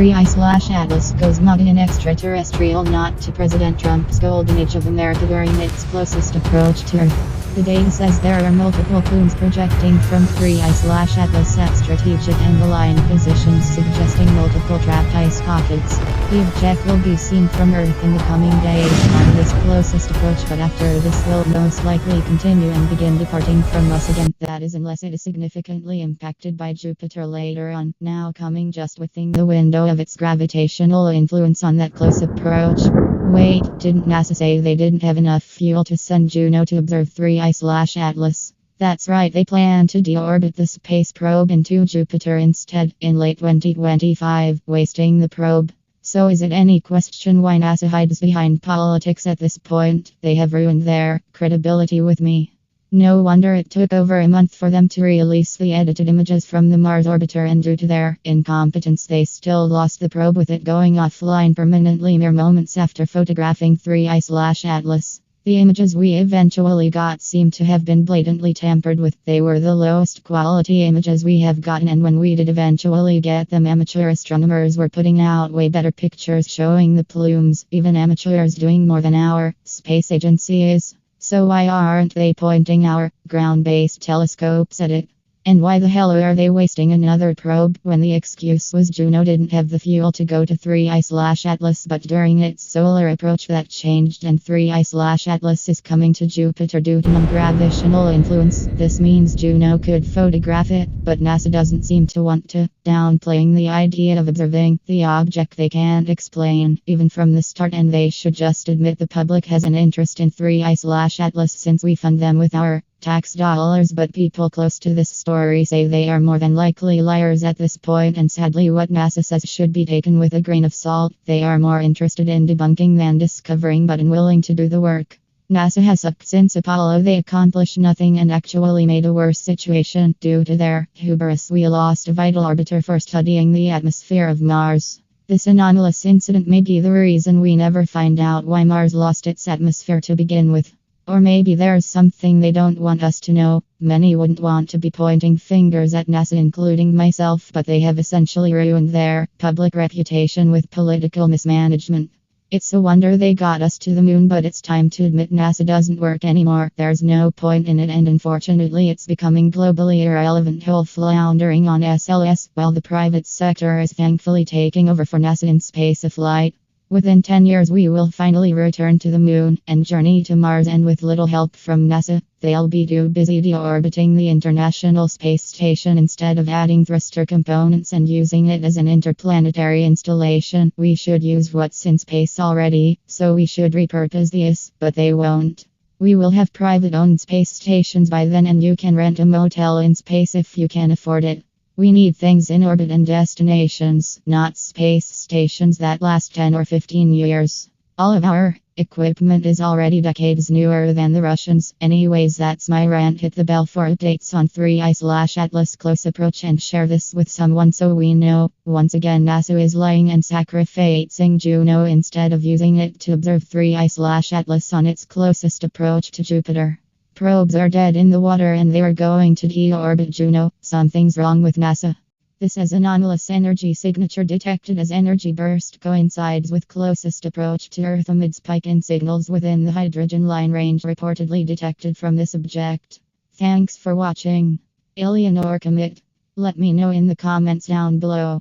3i/Atlas goes not an extraterrestrial nod to President Trump's golden age of America during its closest approach to Earth. The data says there are multiple plumes projecting from 3i/Atlas at strategic and aligned positions, suggesting multiple trapped ice pockets. The object will be seen from Earth in the coming days on this closest approach, but after this will most likely continue and begin departing from us again. That is, unless it is significantly impacted by Jupiter later on, now coming just within the window of its gravitational influence on that close approach. Wait, didn't NASA say they didn't have enough fuel to send Juno to observe 3i/Atlas? That's right, they plan to deorbit the space probe into Jupiter instead in late 2025, wasting the probe. So is it any question why NASA hides behind politics at this point? They have ruined their credibility with me. No wonder it took over a month for them to release the edited images from the Mars orbiter, and due to their incompetence they still lost the probe, with it going offline permanently mere moments after photographing 3i/Atlas. The images we eventually got seem to have been blatantly tampered with. They were the lowest quality images we have gotten, and when we did eventually get them, amateur astronomers were putting out way better pictures showing the plumes, even amateurs doing more than our space agency is. So why aren't they pointing our ground-based telescopes at it? And why the hell are they wasting another probe when the excuse was Juno didn't have the fuel to go to 3i/Atlas? But during its solar approach that changed, and 3i/Atlas is coming to Jupiter due to non-gravitational influence. This means Juno could photograph it, but NASA doesn't seem to want to, downplaying the idea of observing the object they can't explain, even from the start, and they should just admit the public has an interest in 3i/Atlas since we fund them with our tax dollars. But people close to this story say they are more than likely liars at this point, and sadly what NASA says should be taken with a grain of salt. They are more interested in debunking than discovering, but unwilling to do the work. NASA has sucked since Apollo. They accomplished nothing and actually made a worse situation. Due to their hubris, we lost a vital arbiter for studying the atmosphere of Mars. This anomalous incident may be the reason we never find out why Mars lost its atmosphere to begin with. Or maybe there's something they don't want us to know. Many wouldn't want to be pointing fingers at NASA, including myself, but they have essentially ruined their public reputation with political mismanagement. It's a wonder they got us to the moon, but it's time to admit NASA doesn't work anymore. There's no point in it, and unfortunately it's becoming globally irrelevant, whole floundering on SLS, while the private sector is thankfully taking over for NASA in space flight. Within 10 years we will finally return to the moon and journey to Mars, and with little help from NASA, they'll be too busy deorbiting the International Space Station instead of adding thruster components and using it as an interplanetary installation. We should use what's in space already, so we should repurpose this, but they won't. We will have private-owned space stations by then, and you can rent a motel in space if you can afford it. We need things in orbit and destinations, not space stations that last 10 or 15 years. All of our equipment is already decades newer than the Russians. Anyways, that's my rant. Hit the bell for updates on 3i/Atlas close approach and share this with someone so we know. Once again, NASA is lying and sacrificing Juno instead of using it to observe 3i/Atlas on its closest approach to Jupiter. Probes are dead in the water and they are going to deorbit Juno. Something's wrong with NASA. This is anomalous energy signature detected as energy burst coincides with closest approach to Earth amid spike in signals within the hydrogen line range reportedly detected from this object. Thanks for watching. Alien or commit? Let me know in the comments down below.